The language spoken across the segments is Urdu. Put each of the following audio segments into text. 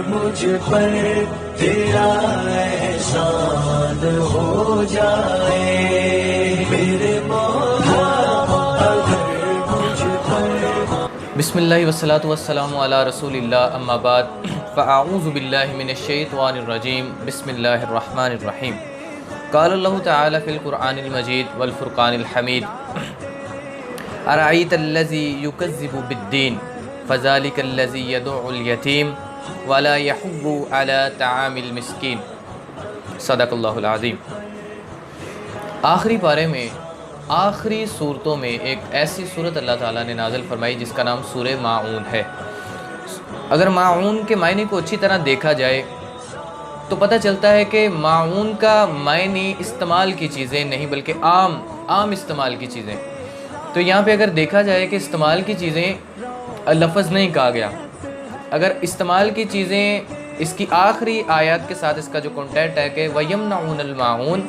مجھ پر تیرا احسان ہو جائے میرے مولا، اگر مجھ پر۔ بسم اللہ والصلاة والسلام علی رسول اللہ، اما بعد فاعوذ باللہ من الشیطان الرجیم، بسم اللہ الرحمن الرحیم۔ قال اللہ تعالی فی القرآن المجید والفرقان الحمید، ارأیت الذی یکذب بالدین فذلک الذی یدعو الیتیم ولا یحض علی طعام المسکین۔ صدق اللہ العظیم۔ آخری پارے میں آخری صورتوں میں ایک ایسی صورت اللہ تعالیٰ نے نازل فرمائی جس کا نام سورہ ماعون ہے۔ اگر ماعون کے معنی کو اچھی طرح دیکھا جائے تو پتہ چلتا ہے کہ ماعون کا معنی استعمال کی چیزیں نہیں بلکہ عام استعمال کی چیزیں۔ تو یہاں پہ اگر دیکھا جائے کہ استعمال کی چیزیں لفظ نہیں کہا گیا، اگر استعمال کی چیزیں اس کی آخری آیات کے ساتھ اس کا جو کانٹیکٹ ہے کہ وَيَمْنَعُونَ الْمَاعُونَ،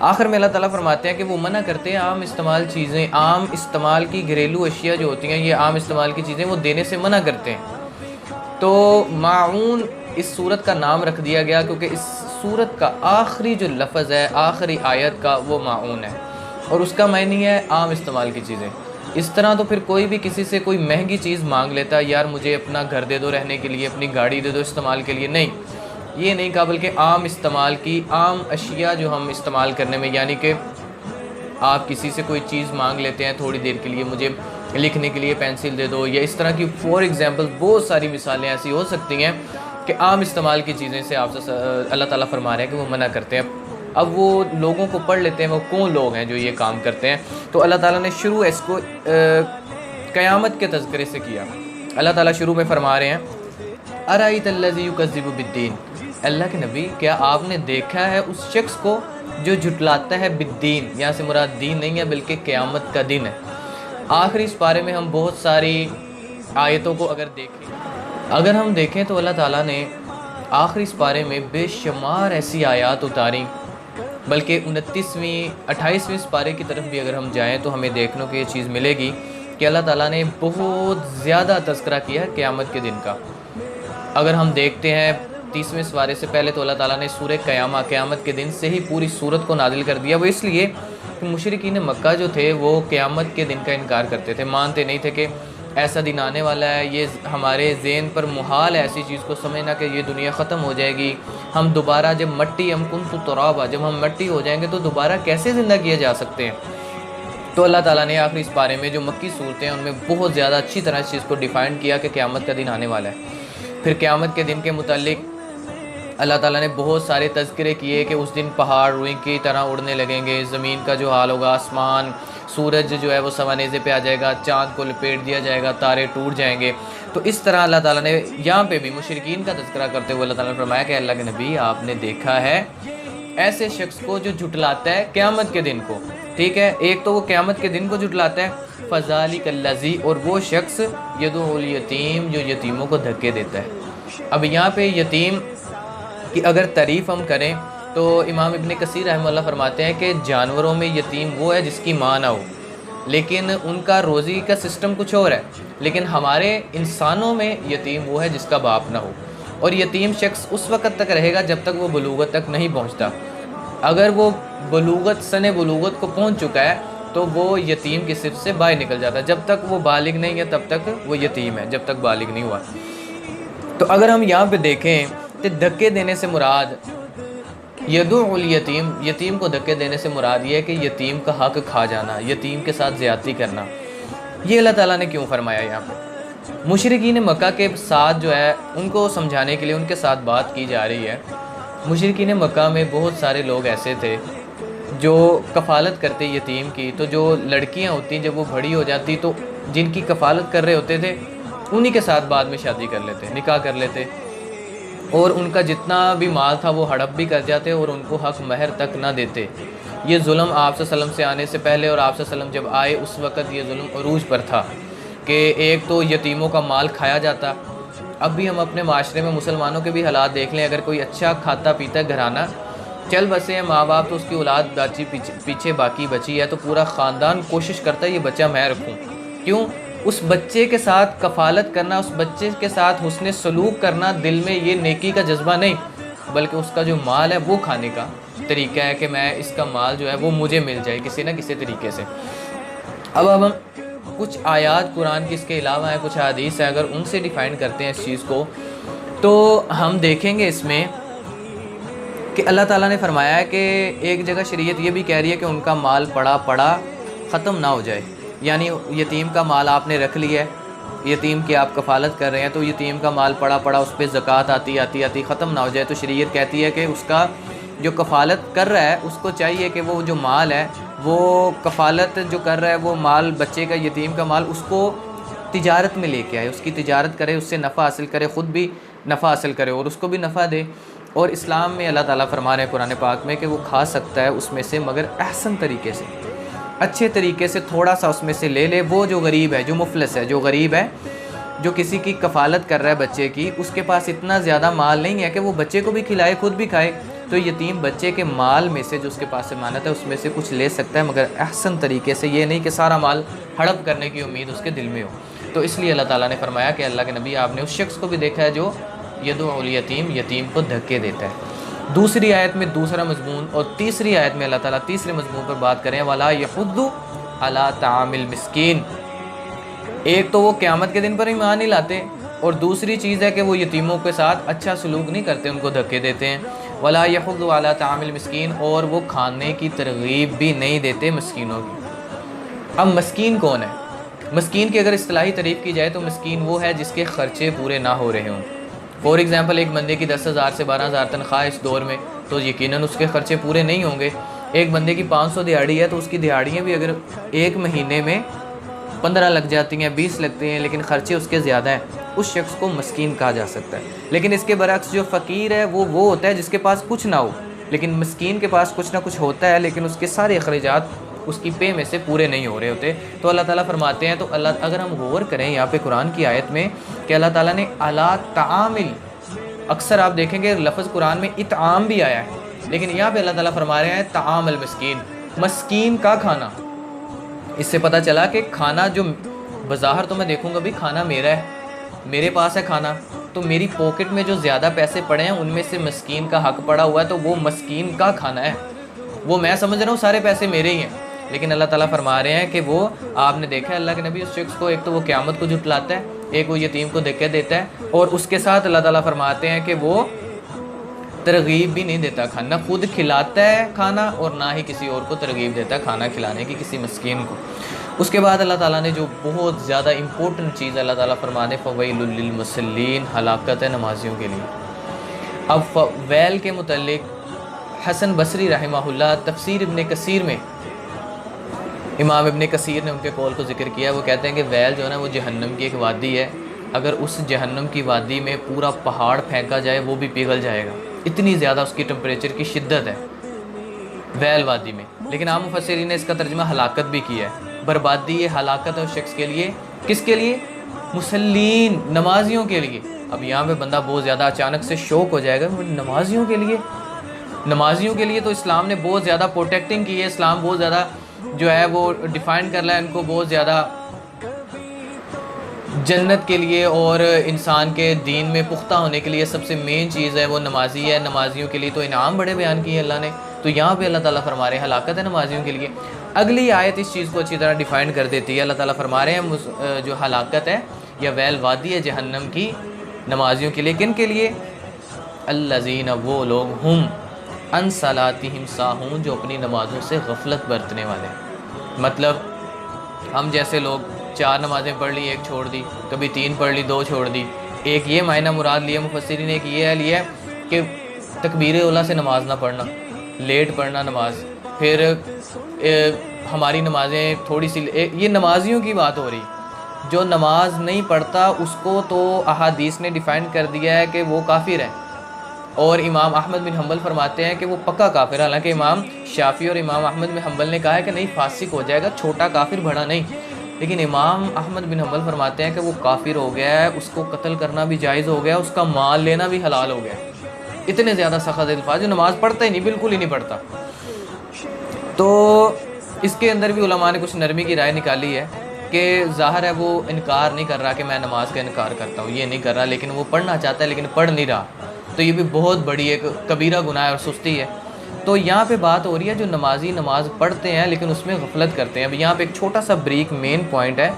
آخر میں اللہ تعالیٰ فرماتے ہیں کہ وہ منع کرتے ہیں عام استعمال چیزیں، عام استعمال کی گھریلو اشیاء جو ہوتی ہیں، یہ عام استعمال کی چیزیں وہ دینے سے منع کرتے ہیں۔ تو ماعون اس صورت کا نام رکھ دیا گیا کیونکہ اس صورت کا آخری جو لفظ ہے آخری آیت کا وہ ماعون ہے، اور اس کا معنی ہے عام استعمال کی چیزیں۔ اس طرح تو پھر کوئی بھی کسی سے کوئی مہنگی چیز مانگ لیتا ہے، یار مجھے اپنا گھر دے دو رہنے کے لیے، اپنی گاڑی دے دو استعمال کے لیے، نہیں، یہ نہیں کہا، بلکہ عام استعمال کی عام اشیاء جو ہم استعمال کرنے میں، یعنی کہ آپ کسی سے کوئی چیز مانگ لیتے ہیں تھوڑی دیر کے لیے، مجھے لکھنے کے لیے پینسل دے دو، یا اس طرح کی فور ایگزامپل بہت ساری مثالیں ایسی ہو سکتی ہیں کہ عام استعمال کی چیزیں سے آپ سے اللہ تعالیٰ فرما رہے ہیں کہ وہ منع کرتے ہیں۔ اب وہ لوگوں کو پڑھ لیتے ہیں وہ کون لوگ ہیں جو یہ کام کرتے ہیں، تو اللہ تعالیٰ نے شروع اس کو قیامت کے تذکرے سے کیا۔ اللہ تعالیٰ شروع میں فرما رہے ہیں ارأیت الذی یکذب بالدین، اللہ کے نبی کیا آپ نے دیکھا ہے اس شخص کو جو جھٹلاتا ہے بالدین، یہاں سے مراد دین نہیں ہے بلکہ قیامت کا دن ہے۔ آخری اس پارے میں ہم بہت ساری آیتوں کو اگر ہم دیکھیں تو اللہ تعالیٰ نے آخری اس پارے میں بے شمار ایسی آیات اتاری، بلکہ 28ویں اس پارے کی طرف بھی اگر ہم جائیں تو ہمیں دیکھنے کو یہ چیز ملے گی کہ اللہ تعالیٰ نے بہت زیادہ تذکرہ کیا ہے قیامت کے دن کا۔ اگر ہم دیکھتے ہیں 30ویں سپارے سے پہلے تو اللہ تعالیٰ نے سورہ قیامت کے دن سے ہی پوری سورت کو نازل کر دیا، وہ اس لیے کہ مشرکین مکہ جو تھے وہ قیامت کے دن کا انکار کرتے تھے، مانتے نہیں تھے کہ ایسا دن آنے والا ہے، یہ ہمارے ذہن پر محال ہے ایسی چیز کو سمجھنا کہ یہ دنیا ختم ہو جائے گی، ہم دوبارہ جب کنت ترابا، جب ہم مٹی ہو جائیں گے تو دوبارہ کیسے زندہ کیے جا سکتے ہیں۔ تو اللہ تعالیٰ نے آخری اس بارے میں جو مکی صورتیں ہیں ان میں بہت زیادہ اچھی طرح اس چیز کو ڈیفائن کیا کہ قیامت کا دن آنے والا ہے۔ پھر قیامت کے دن کے متعلق اللہ تعالیٰ نے بہت سارے تذکرے کیے کہ اس دن پہاڑ روئی کی طرح اڑنے لگیں گے، زمین کا جو حال ہوگا، آسمان، سورج جو ہے وہ سوانیزے پہ آ جائے گا، چاند کو لپیٹ دیا جائے گا، تارے ٹوٹ جائیں گے۔ تو اس طرح اللہ تعالیٰ نے یہاں پہ بھی مشرکین کا تذکرہ کرتے ہوئے اللہ تعالیٰ نے فرمایا کہ اللہ کے نبی آپ نے دیکھا ہے ایسے شخص کو جو جھٹلاتا ہے قیامت کے دن کو، ٹھیک ہے، ایک تو وہ قیامت کے دن کو جھٹلاتا ہے، فذالک الذی، اور وہ شخص یدعو الیتیم جو یتیموں کو دھکے دیتا ہے۔ اب یہاں پہ یتیم کہ اگر تعریف ہم کریں تو امام ابن کثیر رحمہ اللہ فرماتے ہیں کہ جانوروں میں یتیم وہ ہے جس کی ماں نہ ہو، لیکن ان کا روزی کا سسٹم کچھ اور ہے، لیکن ہمارے انسانوں میں یتیم وہ ہے جس کا باپ نہ ہو، اور یتیم شخص اس وقت تک رہے گا جب تک وہ بلوغت تک نہیں پہنچتا۔ اگر وہ سن بلوغت کو پہنچ چکا ہے تو وہ یتیم کی صف سے باہر نکل جاتا ہے، جب تک وہ بالغ نہیں ہے تب تک وہ یتیم ہے، جب تک بالغ نہیں ہوا۔ تو اگر ہم یہاں پہ دیکھیں تو دھکے دینے سے مراد یدعو الیتیم، یتیم کو دھکے دینے سے مراد یہ ہے کہ یتیم کا حق کھا جانا، یتیم کے ساتھ زیادتی کرنا۔ یہ اللہ تعالیٰ نے کیوں فرمایا یہاں پہ؟ مشرکین مکہ کے ساتھ جو ہے ان کو سمجھانے کے لیے ان کے ساتھ بات کی جا رہی ہے۔ مشرکین مکہ میں بہت سارے لوگ ایسے تھے جو کفالت کرتے یتیم کی، تو جو لڑکیاں ہوتی جب وہ بڑی ہو جاتی تو جن کی کفالت کر رہے ہوتے تھے انہی کے ساتھ بعد میں شادی کر لیتے، نکاح کر لیتے، اور ان کا جتنا بھی مال تھا وہ ہڑپ بھی کر جاتے اور ان کو حق مہر تک نہ دیتے۔ یہ ظلم آپ صلی اللہ علیہ وسلم سے آنے سے پہلے اور آپ صلی اللہ علیہ وسلم جب آئے اس وقت یہ ظلم عروج پر تھا کہ ایک تو یتیموں کا مال کھایا جاتا۔ اب بھی ہم اپنے معاشرے میں مسلمانوں کے بھی حالات دیکھ لیں، اگر کوئی اچھا کھاتا پیتا گھرانہ چل بسے ہیں، ماں باپ تو اس کی اولاد پیچھے باقی بچی ہے تو پورا خاندان کوشش کرتا ہے یہ بچہ میں رکھوں، کیوں اس بچے کے ساتھ کفالت کرنا، اس بچے کے ساتھ حسن سلوک کرنا، دل میں یہ نیکی کا جذبہ نہیں، بلکہ اس کا جو مال ہے وہ کھانے کا طریقہ ہے کہ میں اس کا مال جو ہے وہ مجھے مل جائے کسی نہ کسی طریقے سے۔ اب ہم کچھ آیات قرآن کی اس کے علاوہ ہیں، کچھ حدیث ہیں، اگر ان سے ڈیفائن کرتے ہیں اس چیز کو تو ہم دیکھیں گے اس میں کہ اللہ تعالیٰ نے فرمایا ہے کہ ایک جگہ شریعت یہ بھی کہہ رہی ہے کہ ان کا مال پڑا ختم نہ ہو جائے، یعنی یتیم کا مال آپ نے رکھ لیا ہے، یتیم کی آپ کفالت کر رہے ہیں، تو یتیم کا مال پڑا اس پہ زکوٰۃ آتی ختم نہ ہو جائے، تو شریعت کہتی ہے کہ اس کا جو کفالت کر رہا ہے اس کو چاہیے کہ وہ جو مال ہے، وہ کفالت جو کر رہا ہے وہ مال بچے کا، یتیم کا مال، اس کو تجارت میں لے کے آئے، اس کی تجارت کرے، اس سے نفع حاصل کرے، خود بھی نفع حاصل کرے اور اس کو بھی نفع دے۔ اور اسلام میں اللہ تعالیٰ فرما رہے ہیں قرآن پاک میں کہ وہ کھا سکتا ہے اس میں سے، مگر احسن طریقے سے، اچھے طریقے سے تھوڑا سا اس میں سے لے لے۔ وہ جو غریب ہے، جو مفلس ہے، جو غریب ہے، جو کسی کی کفالت کر رہا ہے بچے کی، اس کے پاس اتنا زیادہ مال نہیں ہے کہ وہ بچے کو بھی کھلائے، خود بھی کھائے، تو یتیم بچے کے مال میں سے جو اس کے پاس امانت ہے اس میں سے کچھ لے سکتا ہے، مگر احسن طریقے سے، یہ نہیں کہ سارا مال ہڑپ کرنے کی امید اس کے دل میں ہو۔ تو اس لیے اللہ تعالیٰ نے فرمایا کہ اللہ کے نبی آپ نے اس شخص کو بھی دیکھا ہے جو یدعو الیتیم، یتیم کو دھکے دیتا ہے۔ دوسری آیت میں دوسرا مضمون، اور تیسری آیت میں اللہ تعالیٰ تیسرے مضمون پر بات کریں، وَلَا يَحُضُّ عَلَىٰ طَعَامِ الْمِسْكِينِ۔ ایک تو وہ قیامت کے دن پر ایمان نہیں لاتے، اور دوسری چیز ہے کہ وہ یتیموں کے ساتھ اچھا سلوک نہیں کرتے، ان کو دھکے دیتے ہیں۔ وَلَا يَحُضُّ عَلَىٰ طَعَامِ الْمِسْكِينِ، اور وہ کھانے کی ترغیب بھی نہیں دیتے مسکینوں کی۔ اب مسکین کون ہے؟ مسکین کی اگر اصطلاحی تعریف کی جائے تو مسکین وہ ہے جس کے خرچے پورے نہ ہو رہے ہوں۔ فور ایگزامپل، ایک بندے کی 10,000 سے 12,000 تنخواہ اس دور میں، تو یقیناً اس کے خرچے پورے نہیں ہوں گے۔ ایک بندے کی 500 دہاڑی ہے تو اس کی دہاڑیاں بھی اگر ایک مہینے میں 15 لگ جاتی ہیں، 20 لگتے ہیں، لیکن خرچے اس کے زیادہ ہیں، اس شخص کو مسکین کہا جا سکتا ہے۔ لیکن اس کے برعکس جو فقیر ہے وہ ہوتا ہے جس کے پاس کچھ نہ ہو، لیکن مسکین کے پاس کچھ نہ کچھ ہوتا ہے، لیکن اس کے سارے اخراجات اس کی پے میں سے پورے نہیں ہو رہے ہوتے۔ تو اللہ تعالیٰ فرماتے ہیں، تو اللہ، اگر ہم غور کریں یہاں پہ قرآن کی آیت میں کہ اللہ تعالیٰ نے عَلَىٰ طَعَامِ، اکثر آپ دیکھیں گے لفظ قرآن میں اطعام بھی آیا ہے، لیکن یہاں پہ اللہ تعالیٰ فرما رہے ہیں طعام المسکین، مسکین کا کھانا۔ اس سے پتہ چلا کہ کھانا جو بظاہر تو میں دیکھوں گا بھی کھانا میرا ہے، میرے پاس ہے کھانا، تو میری پاکٹ میں جو زیادہ پیسے پڑے ہیں ان میں سے مسکین کا حق پڑا ہوا ہے، تو وہ مسکین کا کھانا ہے، وہ میں سمجھ رہا ہوں سارے پیسے میرے ہی ہیں، لیکن اللہ تعالیٰ فرما رہے ہیں کہ وہ، آپ نے دیکھا ہے اللہ کے نبی اس شخص کو، ایک تو وہ قیامت کو جھٹلاتا ہے، ایک وہ یتیم کو دھکے دیتا ہے، اور اس کے ساتھ اللہ تعالیٰ فرماتے ہیں کہ وہ ترغیب بھی نہیں دیتا کھانا، نہ خود کھلاتا ہے کھانا اور نہ ہی کسی اور کو ترغیب دیتا ہے کھانا کھلانے کی کسی مسکین کو۔ اس کے بعد اللہ تعالیٰ نے جو بہت زیادہ امپورٹنٹ چیز اللہ تعالیٰ فرماتے فویل للمصلین، ہلاکت ہے نمازیوں کے لیے۔ اب ویل کے متعلق حسن بصری رحمہ اللہ تفسیر ابن کثیر میں، امام ابن کثیر نے ان کے قول کو ذکر کیا، وہ کہتے ہیں کہ ویل جو ہے نا وہ جہنم کی ایک وادی ہے، اگر اس جہنم کی وادی میں پورا پہاڑ پھینکا جائے وہ بھی پگھل جائے گا، اتنی زیادہ اس کی ٹمپریچر کی شدت ہے ویل وادی میں۔ لیکن عام مفسرین نے اس کا ترجمہ ہلاکت بھی کیا ہے، بربادی، یہ ہلاکت ہے اس شخص کے لیے، کس کے لیے؟ مسلین، نمازیوں کے لیے۔ اب یہاں پہ بندہ بہت زیادہ اچانک سے شوق ہو جائے گا، نمازیوں کے لیے، نمازیوں کے لیے تو اسلام نے بہت زیادہ پروٹیکٹنگ کی ہے، اسلام بہت زیادہ جو ہے وہ ڈیفائن کر رہا ہے ان کو، بہت زیادہ جنت کے لیے اور انسان کے دین میں پختہ ہونے کے لیے سب سے مین چیز ہے وہ نمازی ہے، نمازیوں کے لیے تو انعام بڑے بیان کیے اللہ نے، تو یہاں پہ اللہ تعالیٰ فرما رہے ہیں ہلاکت ہے نمازیوں کے لیے۔ اگلی آیت اس چیز کو اچھی طرح ڈیفائن کر دیتی ہے، اللہ تعالیٰ فرما رہے ہیں جو ہلاکت ہے یا ویل وادی ہے جہنم کی نمازیوں کے لیے، کن کے لیے؟ الذین، وہ لوگ، ہم عن صلاتہم ساہون، جو اپنی نمازوں سے غفلت برتنے والے ہیں۔ مطلب ہم جیسے لوگ 4 نمازیں پڑھ لی، ایک چھوڑ دی، کبھی 3 پڑھ لی، 2 چھوڑ دی، ایک یہ معنی مراد لیا مفسرین نے، ایک یہ لیا کہ تکبیر اولیٰ سے نماز نہ پڑھنا، لیٹ پڑھنا نماز، پھر ہماری نمازیں تھوڑی سی، یہ نمازیوں کی بات ہو رہی، جو نماز نہیں پڑھتا اس کو تو احادیث نے ڈیفائن کر دیا ہے کہ وہ کافر ہے، اور امام احمد بن حنبل فرماتے ہیں کہ وہ پکا کافر ہے، حالانکہ امام شافعی اور امام احمد بن حنبل نے کہا ہے کہ نہیں فاسق ہو جائے گا، چھوٹا کافر بڑا نہیں، لیکن امام احمد بن حنبل فرماتے ہیں کہ وہ کافر ہو گیا ہے، اس کو قتل کرنا بھی جائز ہو گیا، اس کا مال لینا بھی حلال ہو گیا، اتنے زیادہ سخت الفاظ، جو نماز پڑھتا ہی نہیں، بالکل ہی نہیں پڑھتا۔ تو اس کے اندر بھی علماء نے کچھ نرمی کی رائے نکالی ہے کہ کہ ظاہر ہے وہ انکار نہیں کر رہا کہ میں نماز کا انکار کرتا ہوں، یہ نہیں کر رہا، لیکن وہ پڑھنا چاہتا ہے لیکن پڑھ نہیں رہا، تو یہ بھی بہت بڑی ایک کبیرہ گناہ ہے اور سستی ہے۔ تو یہاں پہ بات ہو رہی ہے جو نمازی نماز پڑھتے ہیں لیکن اس میں غفلت کرتے ہیں۔ اب یہاں پہ ایک چھوٹا سا بریک مین پوائنٹ ہے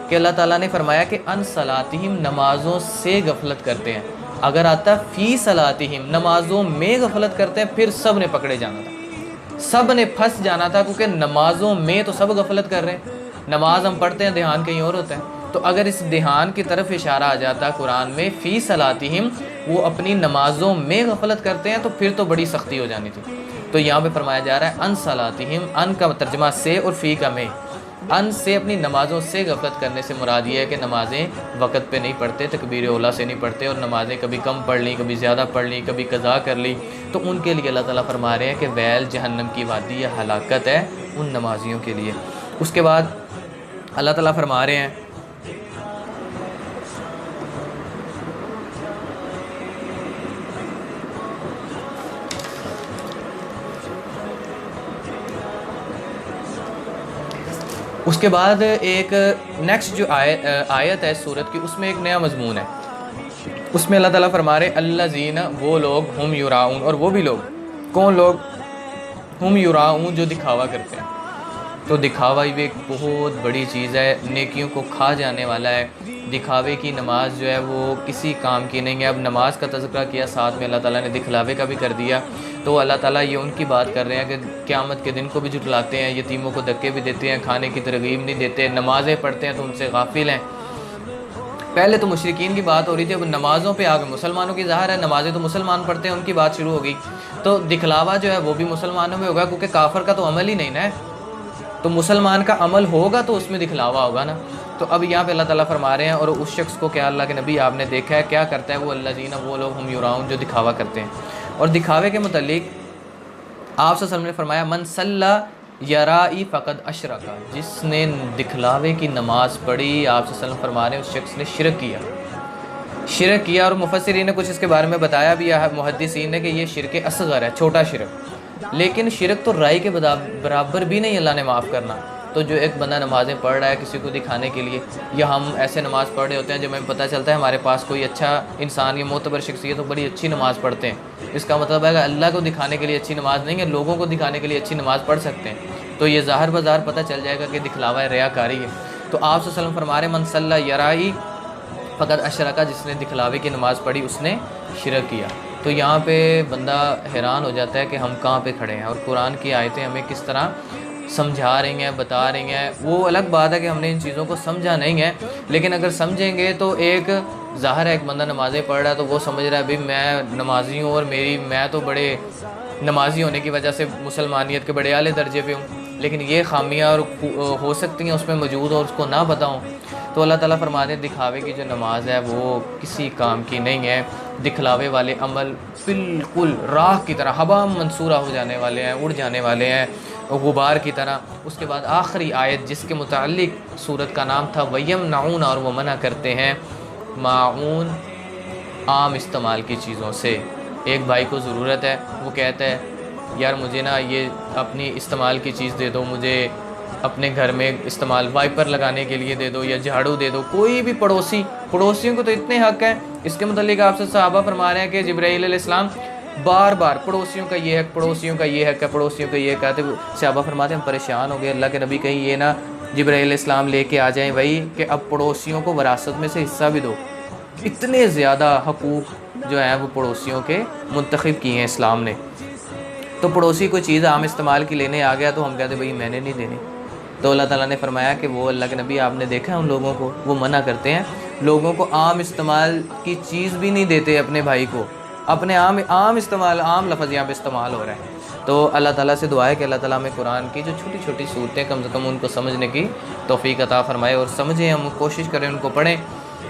کہ اللہ تعالیٰ نے فرمایا کہ ان صلاتہم، نمازوں سے غفلت کرتے ہیں۔ اگر آتا فی صلاتہم، نمازوں میں غفلت کرتے ہیں، پھر سب نے پکڑے جانا تھا، سب نے پھنس جانا تھا، کیونکہ نمازوں میں تو سب غفلت کر رہے ہیں۔ نماز ہم پڑھتے ہیں، دھیان کہیں اور ہوتا ہے، تو اگر اس دھیان کی طرف اشارہ آ جاتا قرآن میں فی صلاتہم، وہ اپنی نمازوں میں غفلت کرتے ہیں، تو پھر تو بڑی سختی ہو جانی تھی۔ تو یہاں پہ فرمایا جا رہا ہے ان صلاتہم، ان کا ترجمہ سے اور فی کا میں، ان سے اپنی نمازوں سے غفلت کرنے سے مراد یہ ہے کہ نمازیں وقت پہ نہیں پڑھتے، تکبیر اولیٰ سے نہیں پڑھتے، اور نمازیں کبھی کم پڑھ لیں، کبھی زیادہ پڑھ لیں، کبھی قضا کر لی، تو ان کے لیے اللہ تعالیٰ فرما رہے ہیں کہ ویل، جہنم کی وادی یا ہلاکت ہے ان نمازیوں کے لیے۔ اس کے بعد اللہ تعالیٰ فرما رہے ہیں اس کے بعد ایک نیکسٹ جو آیت ہے سورت کی، اس میں ایک نیا مضمون ہے۔ اس میں اللہ تعالیٰ فرما رہے الذین، وہ لوگ، ہم یراؤن، اور وہ بھی لوگ، کون لوگ؟ ہم یراؤن، جو دکھاوا کرتے ہیں۔ تو دکھاوا بھی ایک بہت بڑی چیز ہے، نیکیوں کو کھا جانے والا ہے۔ دکھاوے کی نماز جو ہے وہ کسی کام کی نہیں ہے۔ اب نماز کا تذکرہ کیا، ساتھ میں اللہ تعالیٰ نے دکھلاوے کا بھی کر دیا، تو اللہ تعالیٰ یہ ان کی بات کر رہے ہیں کہ قیامت کے دن کو بھی جھٹلاتے ہیں، یتیموں کو دھکے بھی دیتے ہیں، کھانے کی ترغیب نہیں دیتے، نمازیں پڑھتے ہیں تو ان سے غافل ہیں۔ پہلے تو مشرکین کی بات ہو رہی تھی، اب نمازوں پہ آگے مسلمانوں کی ظاہر ہے، نمازیں تو مسلمان پڑھتے ہیں، ان کی بات شروع ہو گئی، تو دکھلاوا جو ہے وہ بھی مسلمانوں میں ہوگا، کیونکہ کافر کا تو عمل ہی نہیں نا ہے، تو مسلمان کا عمل ہوگا تو اس میں دکھلاوا ہوگا نا۔ تو اب یہاں پہ اللہ تعالیٰ فرما رہے ہیں، اور اس شخص کو کیا اللہ کے نبی آپ نے دیکھا ہے کیا کرتا ہے؟ وہ الذین، وہ لوگ، ہم یراؤن، جو دکھاوا کرتے ہیں۔ اور دکھاوے کے متعلق آپ صلی اللہ علیہ وسلم نے فرمایا من صلی یرائی فقد اشرک، جس نے دکھلاوے کی نماز پڑھی، آپ صلی اللہ علیہ وسلم فرما رہے ہیں اس شخص نے شرک کیا، شرک کیا۔ اور مفسرین نے کچھ اس کے بارے میں بتایا بھی ہے، محدثین نے، کہ یہ شرک اصغر ہے، چھوٹا شرک، لیکن شرک تو رائی کے برابر بھی نہیں اللہ نے معاف کرنا۔ تو جو ایک بندہ نمازیں پڑھ رہا ہے کسی کو دکھانے کے لیے، یا ہم ایسے نماز پڑھ رہے ہوتے ہیں جب ہمیں پتہ چلتا ہے ہمارے پاس کوئی اچھا انسان یا معتبر شخصیت تو بڑی اچھی نماز پڑھتے ہیں، اس کا مطلب ہے کہ اللہ کو دکھانے کے لیے اچھی نماز نہیں ہے، لوگوں کو دکھانے کے لیے اچھی نماز پڑھ سکتے ہیں، تو یہ ظاہر بظاہر پتہ چل جائے گا کہ دکھلاوا ہے، ریاکاری ہے۔ تو آپ صلی اللہ علیہ وسلم فرما رہے من صلی یرائی فقد اشرک، جس نے دکھلاوے کی نماز پڑھی اس نے شرک کیا۔ تو یہاں پہ بندہ حیران ہو جاتا ہے کہ ہم کہاں پہ کھڑے ہیں، اور قرآن کی آیتیں ہمیں کس طرح سمجھا رہی ہیں، بتا رہی ہیں۔ وہ الگ بات ہے کہ ہم نے ان چیزوں کو سمجھا نہیں ہے، لیکن اگر سمجھیں گے تو ایک ظاہر ہے، ایک بندہ نمازیں پڑھ رہا ہے تو وہ سمجھ رہا ہے بھائی میں نمازی ہوں، اور میں تو بڑے نمازی ہونے کی وجہ سے مسلمانیت کے بڑے اعلیٰ درجے پہ ہوں، لیکن یہ خامیاں اور ہو سکتی ہیں اس میں موجود اور اس کو نہ پتہ ہوں۔ تو اللہ تعالیٰ فرماتے ہیں دکھاوے کی جو نماز ہے وہ کسی کام کی نہیں ہے، دکھلاوے والے عمل بالکل راہ کی طرح ہوا منصورہ ہو جانے والے ہیں، اڑ جانے والے ہیں غبار کی طرح۔ اس کے بعد آخری آیت جس کے متعلق سورت کا نام تھا وَيَمْنَعُونَ، اور وہ منع کرتے ہیں معون، عام استعمال کی چیزوں سے۔ ایک بھائی کو ضرورت ہے، وہ کہتا ہے یار مجھے نا یہ اپنی استعمال کی چیز دے دو، مجھے اپنے گھر میں استعمال وائپر لگانے کے لیے دے دو یا جھاڑو دے دو۔ کوئی بھی پڑوسیوں کو تو اتنے حق ہیں، اس کے متعلق آپ سے صحابہ فرما رہے ہیں کہ جبرائیل علیہ السلام بار بار پڑوسیوں کا یہ حق، پڑوسیوں کا یہ حق ہے، پڑوسیوں کا یہ حق ہے۔ صحابہ فرماتے ہیں ہم پریشان ہو گئے، اللہ کے نبی کہیں یہ نا جبرائیل علیہ السلام لے کے آ جائیں بھائی کہ اب پڑوسیوں کو وراثت میں سے حصہ بھی دو۔ اتنے زیادہ حقوق جو ہیں وہ پڑوسیوں کے منتخب کیے ہیں اسلام نے۔ تو پڑوسی کوئی چیز عام استعمال کی لینے آ گیا تو ہم کہتے بھائی میں نے نہیں دینی۔ تو اللہ تعالیٰ نے فرمایا کہ وہ اللہ کے نبی آپ نے دیکھا ہے ان لوگوں کو، وہ منع کرتے ہیں، لوگوں کو عام استعمال کی چیز بھی نہیں دیتے اپنے بھائی کو، اپنے عام استعمال، عام لفظ یہاں پہ استعمال ہو رہا ہے۔ تو اللہ تعالیٰ سے دعا ہے کہ اللہ تعالیٰ ہمیں قرآن کی جو چھوٹی چھوٹی صورتیں کم سے کم ان کو سمجھنے کی توفیق عطا فرمائے، اور سمجھیں، ہم کوشش کریں ان کو پڑھیں۔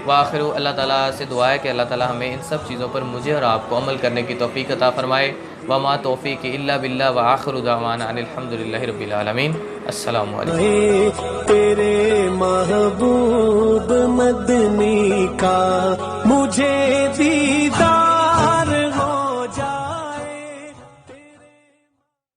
وآخر اللہ تعالیٰ سے دعا ہے کہ اللہ تعالیٰ ہمیں ان سب چیزوں پر مجھے اور آپ کو عمل کرنے کی توفیق عطا فرمائے۔ وما توفیق الا باللہ، وآخر دعوانا ان الحمدللہ رب العالمین۔ السلام علیکم۔ تیرے محبوب مدنی کا مجھے دیدار